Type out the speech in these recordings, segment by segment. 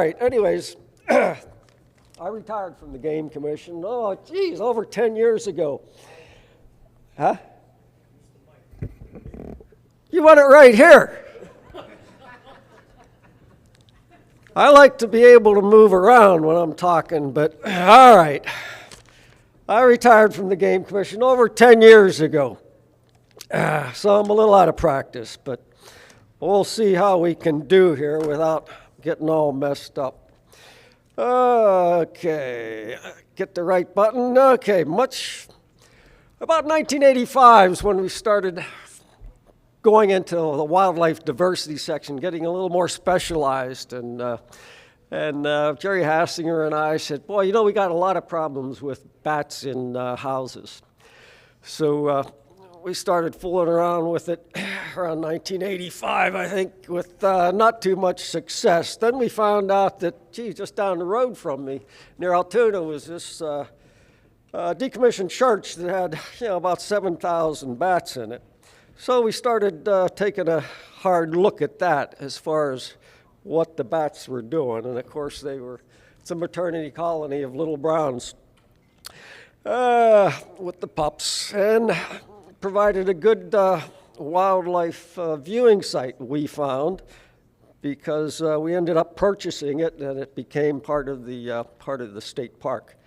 All right, anyways, I retired from the Game Commission, geez, over 10 years ago. Huh? You want it right here. I like to be able to move around when I'm talking, but all right. I retired from the Game Commission over 10 years ago. So I'm a little out of practice, but we'll see how we can do here without getting all messed up. Okay, get the right button. Okay, about 1985 is when we started going into the wildlife diversity section, getting a little more specialized. And Jerry Hassinger and I said, boy, we got a lot of problems with bats in houses. So we started fooling around with it around 1985, I think, with not too much success. Then we found out that, just down the road from me, near Altoona, was this decommissioned church that had, about 7,000 bats in it. So we started taking a hard look at that as far as what the bats were doing. And of course, it's a maternity colony of little browns with the pups, and provided a good wildlife viewing site, we found, because we ended up purchasing it, and it became part of the state park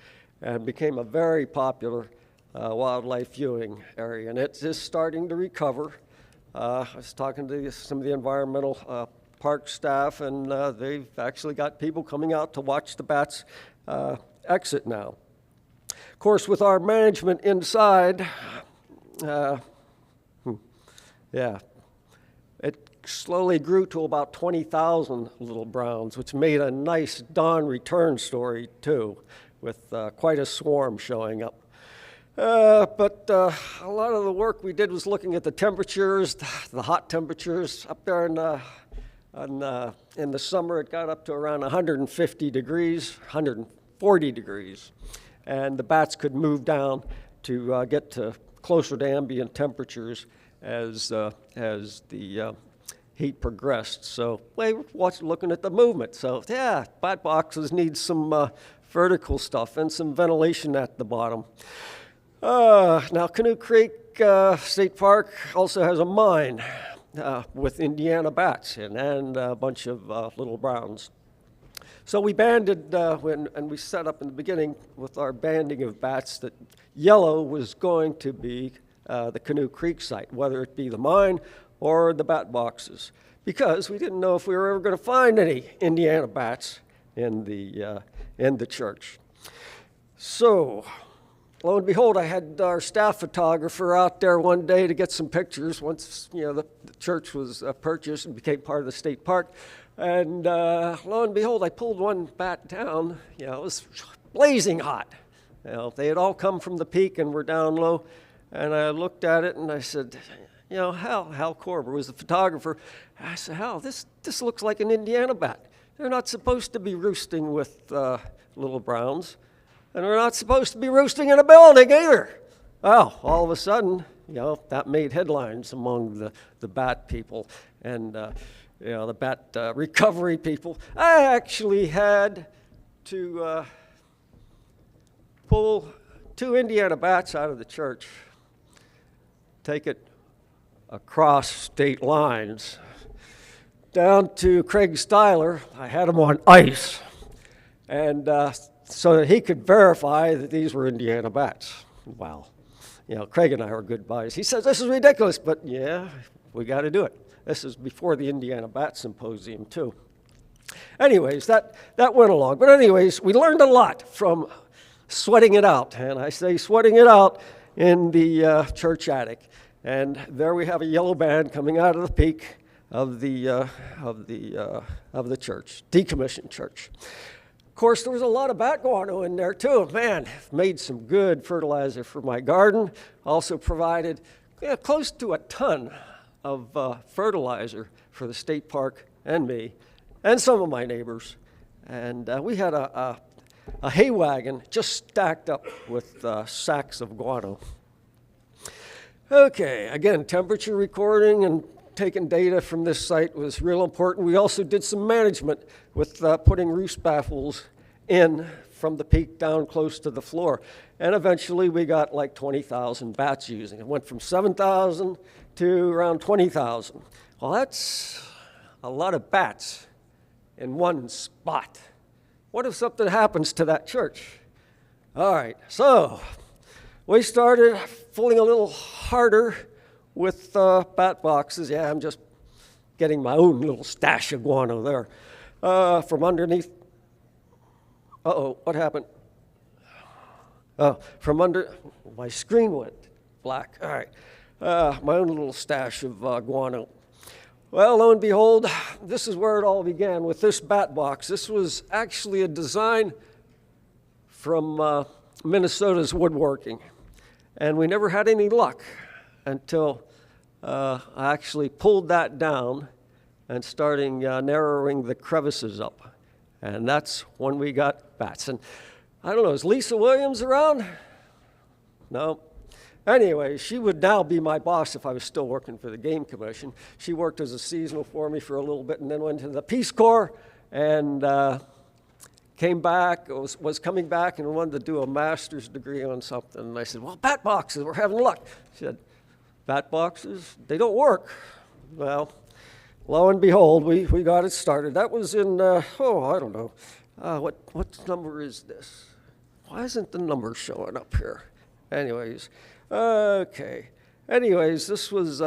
and became a very popular wildlife viewing area, and it's just starting to recover. I was talking to some of the environmental park staff, and they've actually got people coming out to watch the bats exit now. Of course, with our management inside, it slowly grew to about 20,000 little browns, which made a nice dawn return story too, with quite a swarm showing up. But a lot of the work we did was looking at the temperatures, the hot temperatures up there in the summer. It got up to around 150 degrees, 140 degrees, and the bats could move down to get to closer to ambient temperatures as the heat progressed. So we were looking at the movement. So yeah, bat boxes need some vertical stuff and some ventilation at the bottom. Now, Canoe Creek State Park also has a mine with Indiana bats and a bunch of little browns. So we banded, and we set up in the beginning with our banding of bats that yellow was going to be the Canoe Creek site, whether it be the mine or the bat boxes, because we didn't know if we were ever going to find any Indiana bats in the church. So, lo and behold, I had our staff photographer out there one day to get some pictures once the church was purchased and became part of the state park. And lo and behold, I pulled one bat down. It was blazing hot. They had all come from the peak and were down low. And I looked at it and I said, Hal Korber was the photographer. I said, Hal, this looks like an Indiana bat. They're not supposed to be roosting with little browns. And they're not supposed to be roosting in a building either. Well, all of a sudden, that made headlines among the bat people and the bat recovery people. I actually had to pull 2 Indiana bats out of the church, take it across state lines down to Craig Styler. I had them on ice, and so that he could verify that these were Indiana bats. Well, Craig and I were good buddies. He says, this is ridiculous, but yeah, we got to do it. This is before the Indiana Bat Symposium, too. Anyways, that went along. But anyways, we learned a lot from sweating it out. And I say sweating it out in the church attic. And there we have a yellow band coming out of the peak of the church, decommissioned church. Of course, there was a lot of bat guano in there, too. Man, made some good fertilizer for my garden. Also provided close to a ton of fertilizer for the state park and me and some of my neighbors. And we had a hay wagon just stacked up with sacks of guano. Okay, again, temperature recording and taking data from this site was real important. We also did some management with putting roost baffles in from the peak down close to the floor. And eventually we got like 20,000 bats using it. It went from 7,000 to around 20,000. Well, that's a lot of bats in one spot. What if something happens to that church? All right, so we started pulling a little harder with bat boxes. Yeah, I'm just getting my own little stash of guano there from underneath. Uh-oh, what happened? From under, my screen went black. All right, my own little stash of guano. Well, lo and behold, this is where it all began with this bat box. This was actually a design from Minnesota's woodworking. And we never had any luck until I actually pulled that down and starting narrowing the crevices up. And that's when we got bats. And I don't know, is Lisa Williams around? No. Anyway, she would now be my boss if I was still working for the Game Commission. She worked as a seasonal for me for a little bit and then went to the Peace Corps and came back, was coming back and wanted to do a master's degree on something. And I said, well, bat boxes, we're having luck. She said, bat boxes, they don't work. Well, lo and behold, we got it started. That was in, I don't know. What number is this? Why isn't the number showing up here? Anyways, okay. Anyways, this was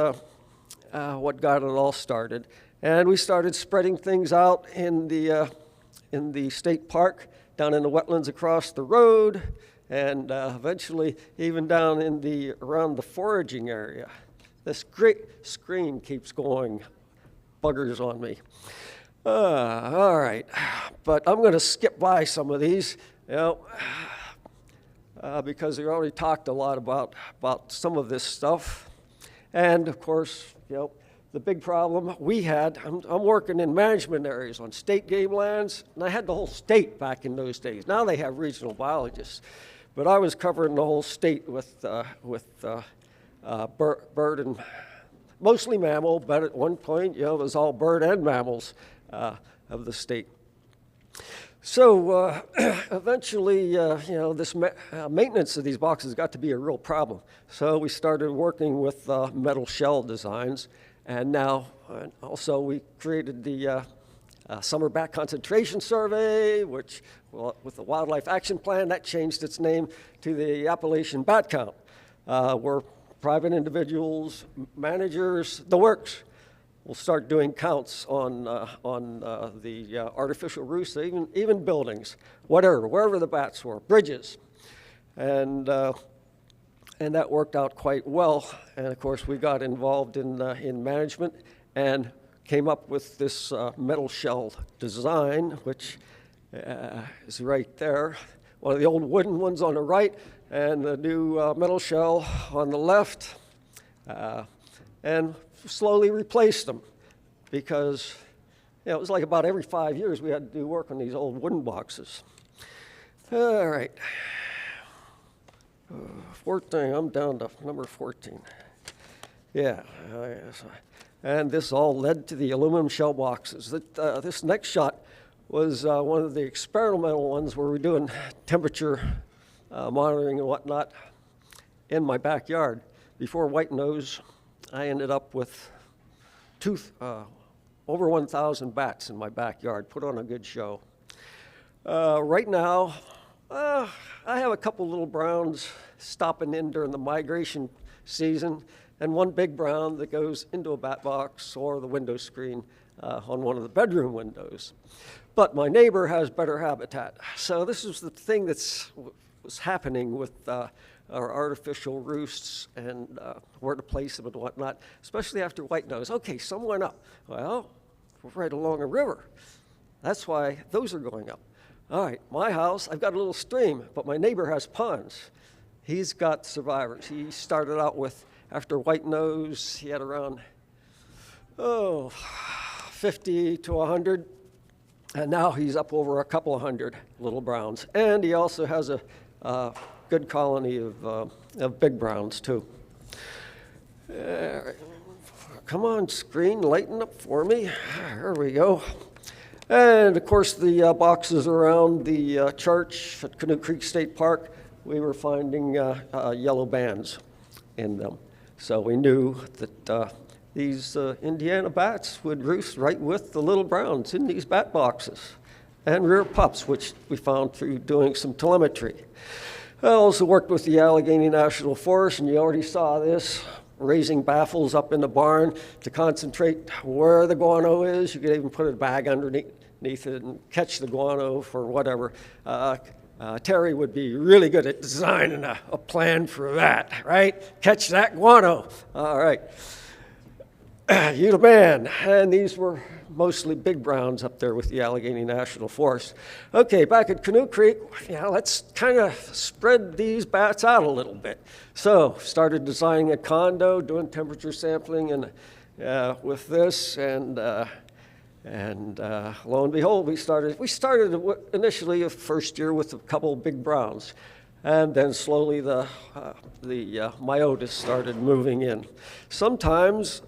what got it all started. And we started spreading things out in the state park, down in the wetlands across the road, and eventually even down in around the foraging area. This great screen keeps going, buggers on me. All right, but I'm going to skip by some of these, because we already talked a lot about some of this stuff. And of course, the big problem we had, I'm working in management areas on state game lands, and I had the whole state back in those days. Now they have regional biologists, but I was covering the whole state with bird and mostly mammal, but at one point, it was all bird and mammals of the state. So eventually, this maintenance of these boxes got to be a real problem. So we started working with metal shell designs. And now, also, we created the Summer Bat Concentration Survey, which, with the Wildlife Action Plan, that changed its name to the Appalachian Bat Count, where private individuals, managers, the works, will start doing counts on the artificial roosts, even buildings, wherever the bats were, bridges. And that worked out quite well. And of course, we got involved in management and came up with this metal shell design, which is right there. One of the old wooden ones on the right, and the new metal shell on the left. And slowly replaced them because it was like about every 5 years we had to do work on these old wooden boxes. All right. 14, I'm down to number 14. Yeah, and this all led to the aluminum shell boxes. This next shot was one of the experimental ones where we're doing temperature monitoring and whatnot in my backyard. Before white nose, I ended up with over 1,000 bats in my backyard, put on a good show. Right now, I have a couple little browns stopping in during the migration season, and one big brown that goes into a bat box or the window screen on one of the bedroom windows. But my neighbor has better habitat. So this is the thing was happening with our artificial roosts and where to place them and whatnot, especially after white nose. Okay, some went up. Well, we're right along a river. That's why those are going up. All right, my house, I've got a little stream, but my neighbor has ponds. He's got survivors. He started out with, after white nose, he had around, 50 to 100, and now he's up over a couple of hundred little browns. And he also has a good colony of big browns, too. come on, screen, lighten up for me. There we go. And of course, the boxes around the church at Canoe Creek State Park, we were finding yellow bands in them. So we knew that these Indiana bats would roost right with the little browns in these bat boxes, and rear pups, which we found through doing some telemetry. I also worked with the Allegheny National Forest, and you already saw this, raising baffles up in the barn to concentrate where the guano is. You could even put a bag underneath it and catch the guano for whatever. Terry would be really good at designing a plan for that, right? Catch that guano. All right. You the man. And these were mostly big browns up there with the Allegheny National Forest. Okay, back at Canoe Creek, let's kind of spread these bats out a little bit. So started designing a condo, doing temperature sampling and with this, and lo and behold, we started initially the first year with a couple of big browns, and then slowly the myotis started moving in. Sometimes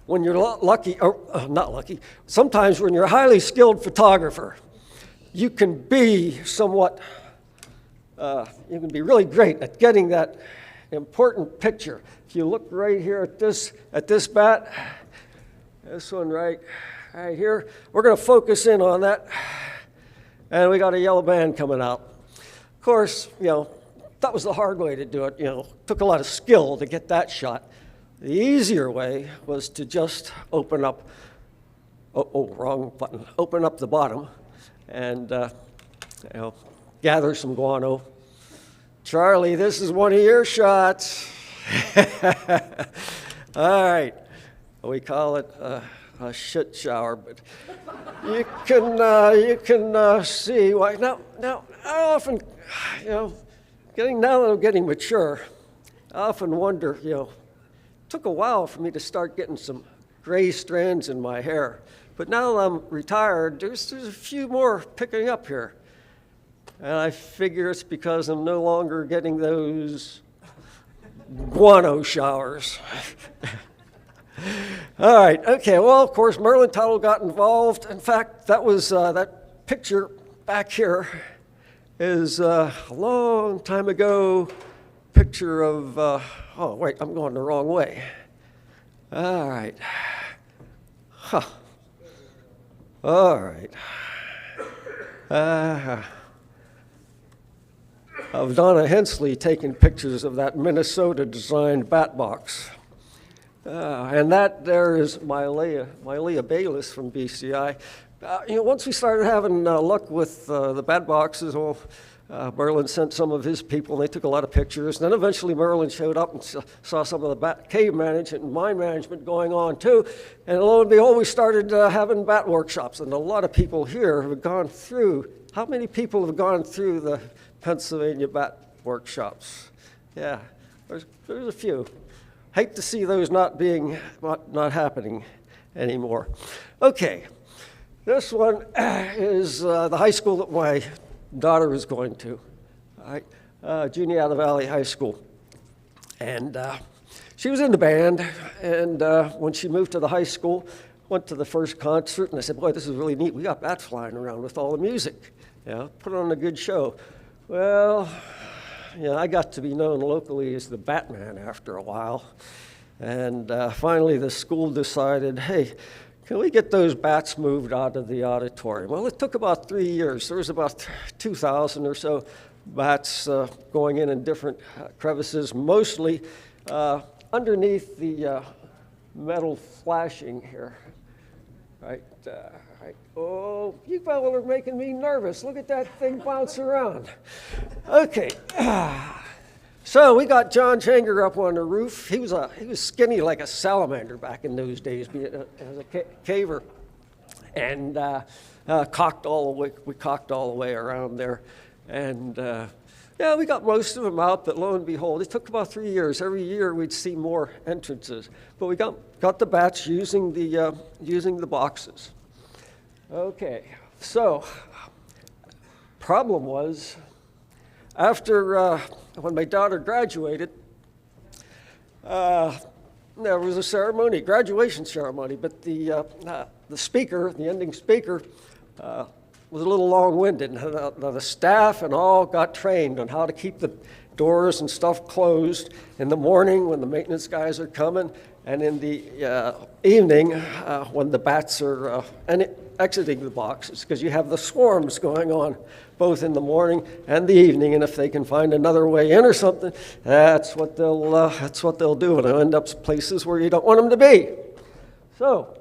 when you're lucky, or not lucky, sometimes when you're a highly skilled photographer, you can be somewhat, you can be really great at getting that important picture. If you look right here at this bat, this one right here, we're going to focus in on that, and we got a yellow band coming out. Of course, that was the hard way to do it. Took a lot of skill to get that shot. The easier way was to just open up, wrong button, open up the bottom and gather some guano. Charlie, this is one of your shots. All right. We call it a shit shower, but you can see why. Now, I often, now that I'm getting mature, I often wonder, took a while for me to start getting some gray strands in my hair. But now that I'm retired, there's a few more picking up here. And I figure it's because I'm no longer getting those guano showers. All right, okay, well, of course, Merlin Tuttle got involved. In fact, that was that picture back here is a long time ago picture of, oh, wait, I'm going the wrong way. All right. Huh. All right. Of Donna Hensley taking pictures of that Minnesota-designed bat box. And that there is Mylea Bayless from BCI. Once we started having luck with the bat boxes, Merlin sent some of his people, and they took a lot of pictures. Then eventually Merlin showed up and saw some of the bat cave management and mine management going on too. And lo and behold, we started having bat workshops. And a lot of people here have gone through. How many people have gone through the Pennsylvania bat workshops? Yeah, there's a few. Hate to see those not happening anymore. Okay, this one is the high school that my daughter is going to, all right, Juniata Valley High School. And she was in the band, and when she moved to the high school, went to the first concert, and I said, boy, this is really neat. We got bats flying around with all the music. Put on a good show. Well, I got to be known locally as the Batman after a while. And finally, the school decided, hey, can we get those bats moved out of the auditorium? Well, it took about 3 years. There was about 2,000 or so bats going in different crevices, mostly underneath the metal flashing here. Right. Oh, you people are making me nervous. Look at that thing bounce around. Okay. So we got John Changer up on the roof. He was skinny like a salamander back in those days, as a caver, and cocked all the way. We cocked all the way around there, and we got most of them out. But lo and behold, it took about 3 years. Every year we'd see more entrances, but we got the bats using the boxes. Okay, so problem was after when my daughter graduated, there was a ceremony, graduation ceremony, but the speaker, the ending speaker, was a little long-winded. The staff and all got trained on how to keep the doors and stuff closed in the morning when the maintenance guys are coming, and in the evening when the bats are exiting the boxes, because you have the swarms going on both in the morning and the evening, and if they can find another way in or something, that's what they'll do, and they'll end up places where you don't want them to be. So,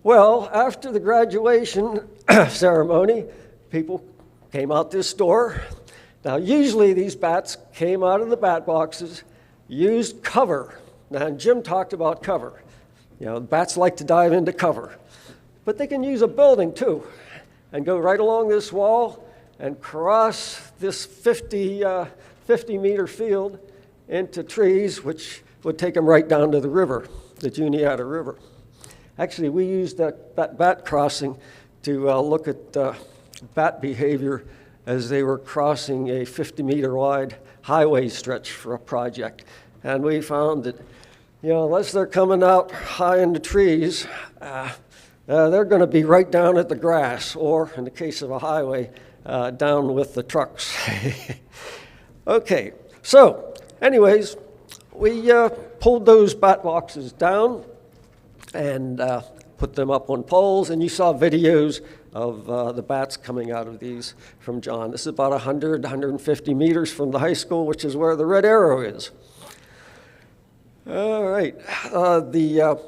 well, after the graduation ceremony, people came out this door. Now, usually these bats came out of the bat boxes, used cover. Now, and Jim talked about cover. You know, bats like to dive into cover. But they can use a building, too, and go right along this wall and cross this 50-meter field into trees, which would take them right down to the river, the Juniata River. Actually, we used that bat crossing to look at bat behavior as they were crossing a 50-meter wide highway stretch for a project. And we found that, you know, unless they're coming out high in the trees, they're going to be right down at the grass, or in the case of a highway, down with the trucks. Okay, so anyways, we pulled those bat boxes down and put them up on poles, and you saw videos of the bats coming out of these from John. This is about 100, 150 meters from the high school, which is where the red arrow is. All right, the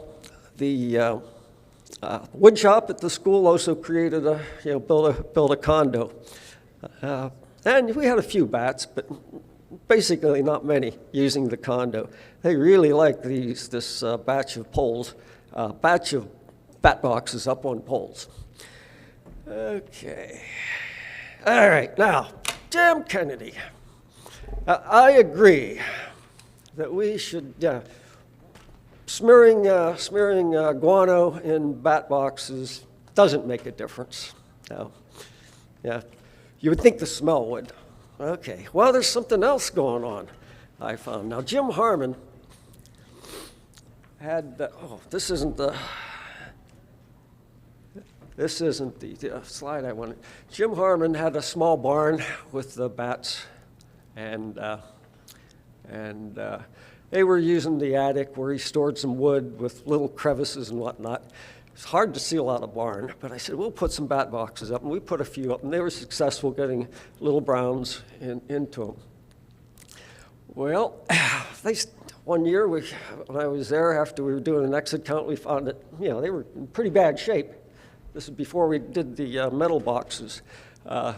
wood shop at the school also created built a condo. And we had a few bats, but basically not many using the condo. They really like this batch of bat boxes up on poles. Okay. All right, now, Jim Kennedy. I agree that we should, smearing guano in bat boxes doesn't make a difference. No. Yeah, you would think the smell would. Okay, well, there's something else going on, I found. Now, Jim Harmon had, this isn't the slide I wanted. Jim Harmon had a small barn with the bats, and they were using the attic where he stored some wood with little crevices and whatnot. It's hard to seal out a barn, but I said, we'll put some bat boxes up, and we put a few up, and they were successful getting little browns into them. Well, one year when I was there, after we were doing an exit count, we found that, they were in pretty bad shape. This is before we did the metal boxes,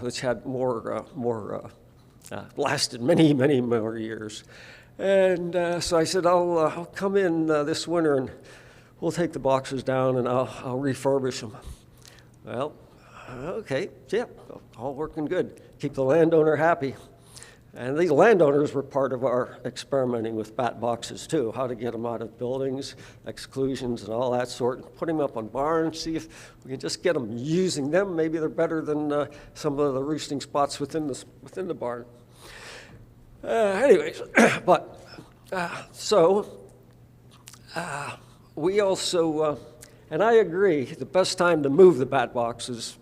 which had lasted many, many more years. And so I said, I'll come in this winter and we'll take the boxes down and I'll refurbish them. Well, okay, yeah, all working good. Keep the landowner happy. And these landowners were part of our experimenting with bat boxes too, how to get them out of buildings, exclusions and all that sort. Put them up on barns, see if we can just get them using them. Maybe they're better than some of the roosting spots within the barn. Anyways, but we also, and I agree, the best time to move the bat boxes,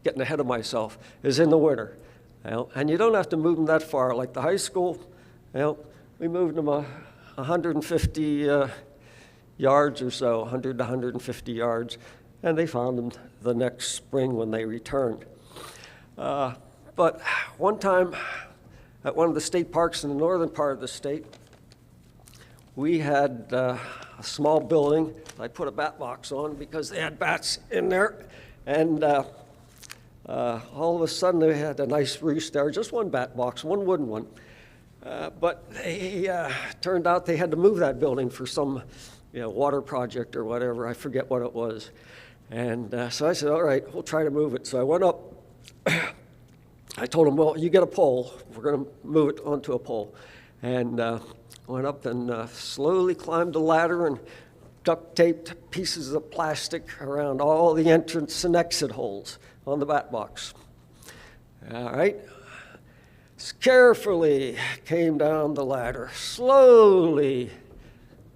getting ahead of myself, is in the winter. And you don't have to move them that far. Like the high school, we moved them 150 yards or so, 100 to 150 yards, and they found them the next spring when they returned. But one time, at one of the state parks in the northern part of the state, we had a small building. I put a bat box on because they had bats in there, and all of a sudden they had a nice roost there, just one bat box, one wooden one. But they turned out they had to move that building for some water project or whatever. I forget what it was. And so I said, all right, we'll try to move it. So I went up. I told them, well, you get a pole. We're going to move it onto a pole. And went up and slowly climbed the ladder and duct taped pieces of plastic around all the entrance and exit holes on the bat box. All right. Carefully came down the ladder, slowly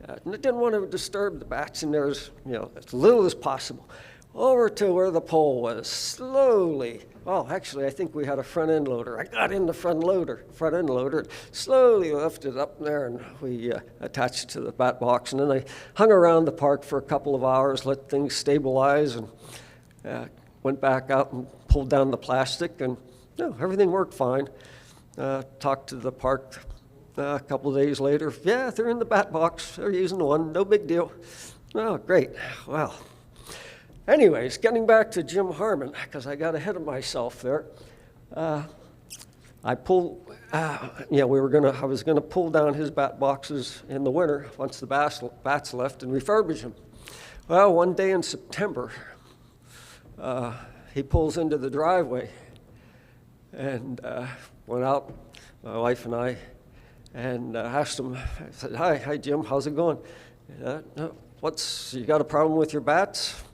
And I didn't want to disturb the bats in there as, as little as possible. Over to where the pole was, slowly. Oh, actually, I think we had a front end loader. I got in the front end loader, slowly lifted up there, and we attached it to the bat box. And then I hung around the park for a couple of hours, let things stabilize, and went back out and pulled down the plastic, and everything worked fine. Talked to the park a couple of days later. Yeah, they're in the bat box. They're using one. No big deal. Oh, great. Well. Anyways, getting back to Jim Harmon, because I got ahead of myself there. I was gonna pull down his bat boxes in the winter once the bats left and refurbish them. Well, one day in September, he pulls into the driveway, and went out, my wife and I, and asked him. I said, "Hi, Jim, how's it going? You got a problem with your bats?"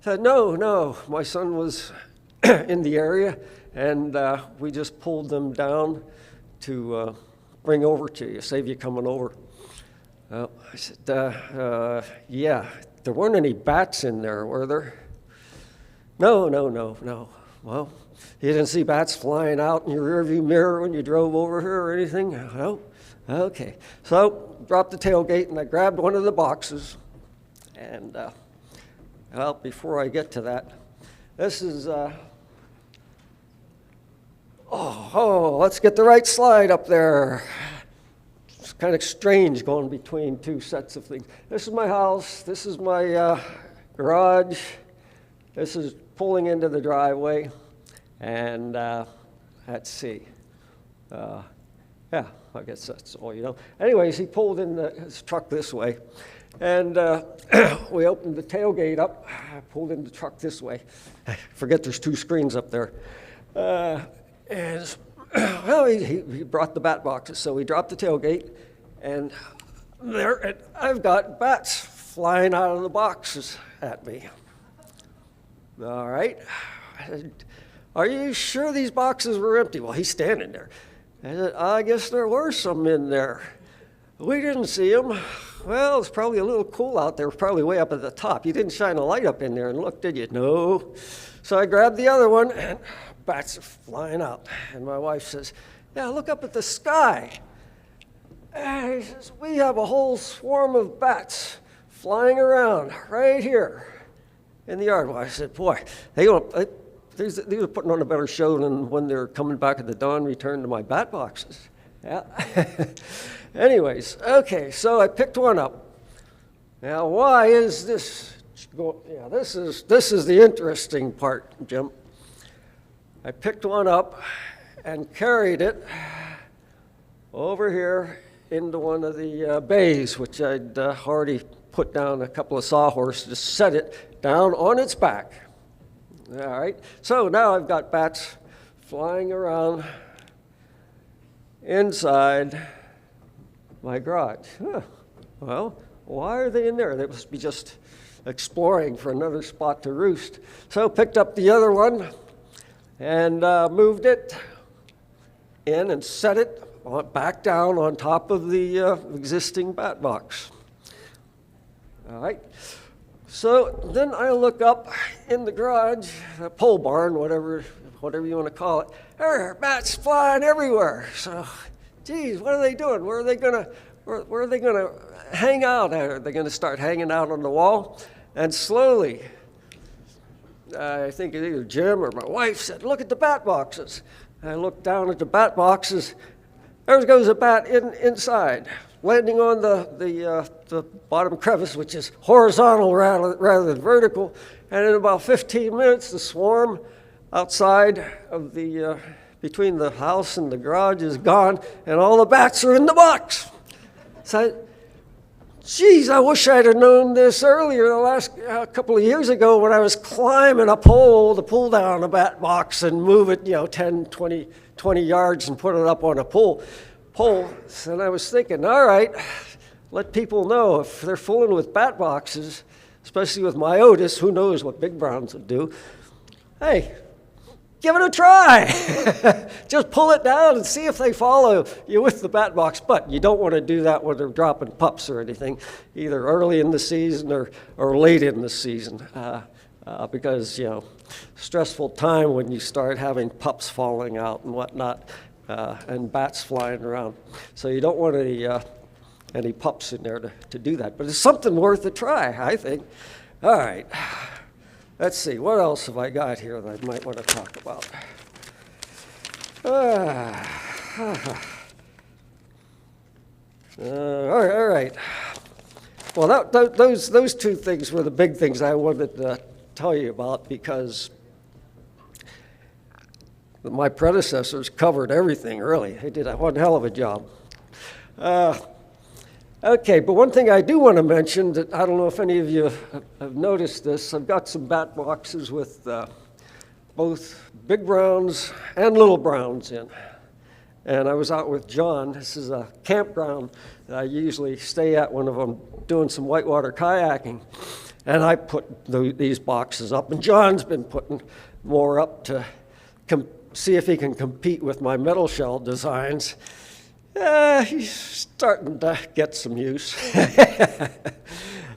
I said, no, my son was in the area, and we just pulled them down to bring over to you, save you coming over. I said, yeah, there weren't any bats in there, were there? No. Well, you didn't see bats flying out in your rearview mirror when you drove over here or anything? No? Okay. So, dropped the tailgate, and I grabbed one of the boxes, and well, before I get to that, this is, let's get the right slide up there. It's kind of strange going between two sets of things. This is my house, this is my garage, this is pulling into the driveway, and let's see. Yeah, I guess that's all you know. Anyways, he pulled in his truck this way. And we opened the tailgate up. I pulled in the truck this way. I forget there's two screens up there. He brought the bat boxes, so we dropped the tailgate, and I've got bats flying out of the boxes at me. All right. I said, "Are you sure these boxes were empty?" Well, he's standing there. I said, "I guess there were some in there. We didn't see them." Well, it's probably a little cool out there, probably way up at the top. You didn't shine a light up in there and look, did you? No. So I grabbed the other one, and bats are flying out. And my wife says, "Yeah, look up at the sky." And he says, "We have a whole swarm of bats flying around right here in the yard." Well, I said, "Boy, these are putting on a better show than when they're coming back at the dawn return to my bat boxes." Yeah. Anyways, okay, so I picked one up. Now, why is this? Yeah, this is the interesting part, Jim. I picked one up and carried it over here into one of the bays, which I'd already put down a couple of sawhorses to set it down on its back. All right, so now I've got bats flying around inside my garage. Well, why are they in there? They must be just exploring for another spot to roost. So picked up the other one and moved it in and set it back down on top of the existing bat box. All right. So then I look up in the garage, the pole barn, whatever you want to call it. There are bats flying everywhere. So, geez, what are they doing? Where are they gonna hang out? Are they gonna start hanging out on the wall? And slowly, I think either Jim or my wife said, "Look at the bat boxes." I looked down at the bat boxes. There goes a bat inside, landing on the bottom crevice, which is horizontal rather than vertical. And in about 15 minutes, the swarm outside of between the house and the garage is gone, and all the bats are in the box. So, geez, I wish I'd have known this earlier, the last couple of years ago when I was climbing a pole to pull down a bat box and move it, 10, 20 yards and put it up on a pole. And I was thinking, all right, let people know if they're fooling with bat boxes, especially with my Otis, who knows what big browns would do. Hey, give it a try. Just pull it down and see if they follow you with the bat box. But you don't want to do that when they're dropping pups or anything, either early in the season or late in the season, because, stressful time when you start having pups falling out and whatnot, and bats flying around. So you don't want any pups in there to do that. But it's something worth a try, I think. All right. Let's see, what else have I got here that I might want to talk about? All right. Well, those two things were the big things I wanted to tell you about, because my predecessors covered everything, really. They did one hell of a job. Okay, but one thing I do want to mention that I don't know if any of you have noticed this, I've got some bat boxes with both big browns and little browns in. And I was out with John. This is a campground that I usually stay at when I'm doing some whitewater kayaking. And I put these boxes up, and John's been putting more up to see if he can compete with my metal shell designs. He's starting to get some use.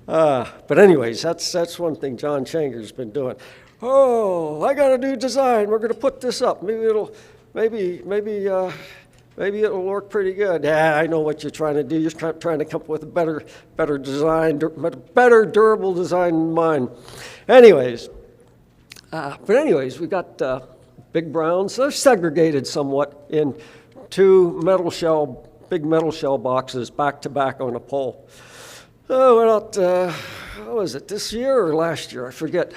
But anyways, that's one thing John Changer's been doing. Oh, I got a new design. We're going to put this up. Maybe it'll work pretty good. Yeah, I know what you're trying to do. You're trying to come up with a better design, better durable design than mine. Anyways, we got big browns. They're segregated somewhat in two big metal shell boxes back to back on a pole. I went out, what was it, this year or last year? I forget.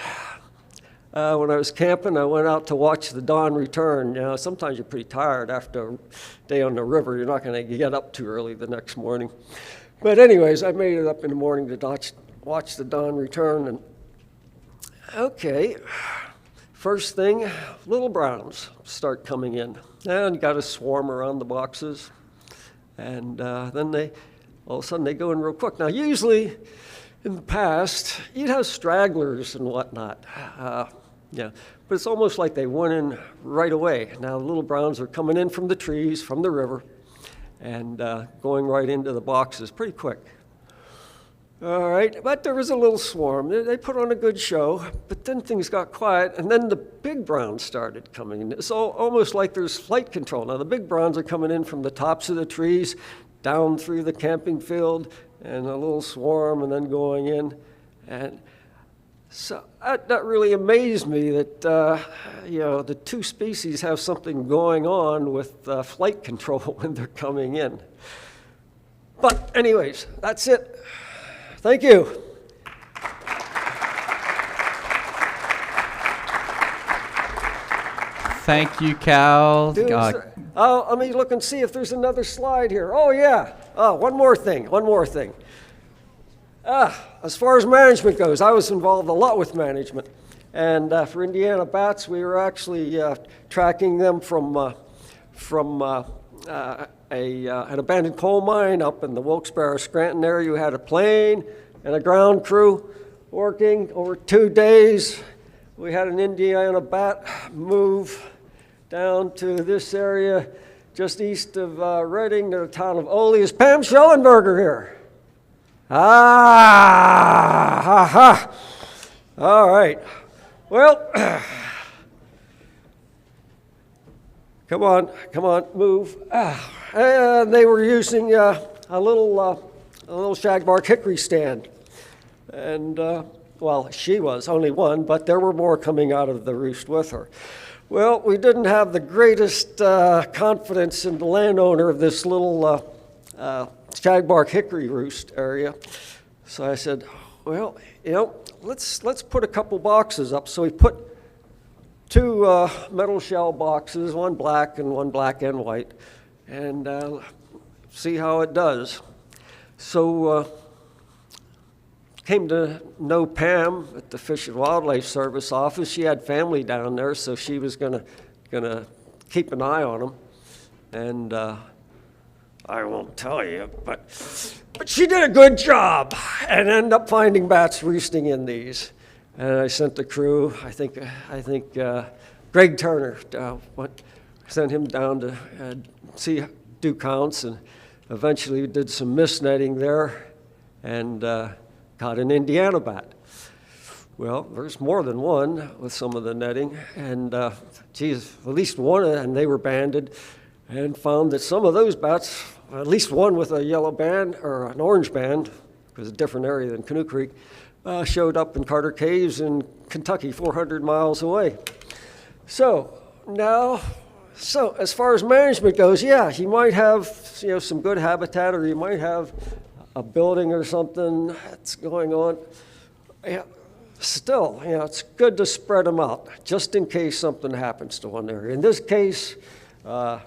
When I was camping, I went out to watch the dawn return. Sometimes you're pretty tired after a day on the river. You're not going to get up too early the next morning. But anyways, I made it up in the morning to watch the dawn return. And okay, first thing, little browns start coming in. And got a swarm around the boxes. And then all of a sudden they go in real quick. Now, usually in the past, you'd have stragglers and whatnot. But it's almost like they went in right away. Now, the little browns are coming in from the trees, from the river, and going right into the boxes pretty quick. All right, but there was a little swarm. They put on a good show, but then things got quiet, and then the big browns started coming in. It's almost like there's flight control. Now, the big browns are coming in from the tops of the trees, down through the camping field, and a little swarm, and then going in. And so that really amazed me that, the two species have something going on with flight control when they're coming in. But anyways, that's it. Thank you. Thank you, Cal. Let me look and see if there's another slide here. Oh, yeah. One more thing. As far as management goes, I was involved a lot with management. And for Indiana bats, we were actually tracking them from an abandoned coal mine up in the Wilkes-Barre-Scranton area. We had a plane and a ground crew working over 2 days. We had an Indiana bat move down to this area just east of Reading to the town of Ole. Is Pam Schellenberger here? All right. Well, come on, move. And they were using a little shagbark hickory stand. And, she was only one, but there were more coming out of the roost with her. Well, we didn't have the greatest confidence in the landowner of this little shagbark hickory roost area. So I said, well, let's put a couple boxes up. So we put two metal shell boxes, one black and white, and see how it does. So came to know Pam at the Fish and Wildlife Service office. She had family down there, so she was gonna keep an eye on them. And I won't tell you, but she did a good job and ended up finding bats roosting in these. And I sent the crew, I think good Greg Turner, sent him down to do counts, and eventually did some mist netting there and got an Indiana bat. Well, there's more than one with some of the netting, and at least one, and they were banded, and found that some of those bats, at least one with a yellow band or an orange band, it was a different area than Canoe Creek, showed up in Carter Caves in Kentucky, 400 miles away. So as far as management goes, yeah, you might have some good habitat, or you might have a building or something that's going on. Yeah. Still, it's good to spread them out, just in case something happens to one area. In this case, all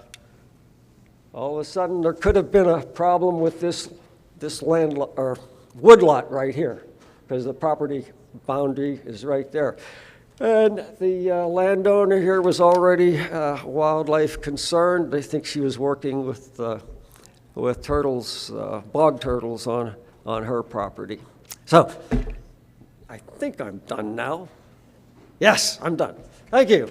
of a sudden there could have been a problem with this land or woodlot right here, because the property boundary is right there. And the landowner here was already wildlife concerned. I think she was working with turtles, bog turtles on her property. So I think I'm done now. Yes, I'm done. Thank you.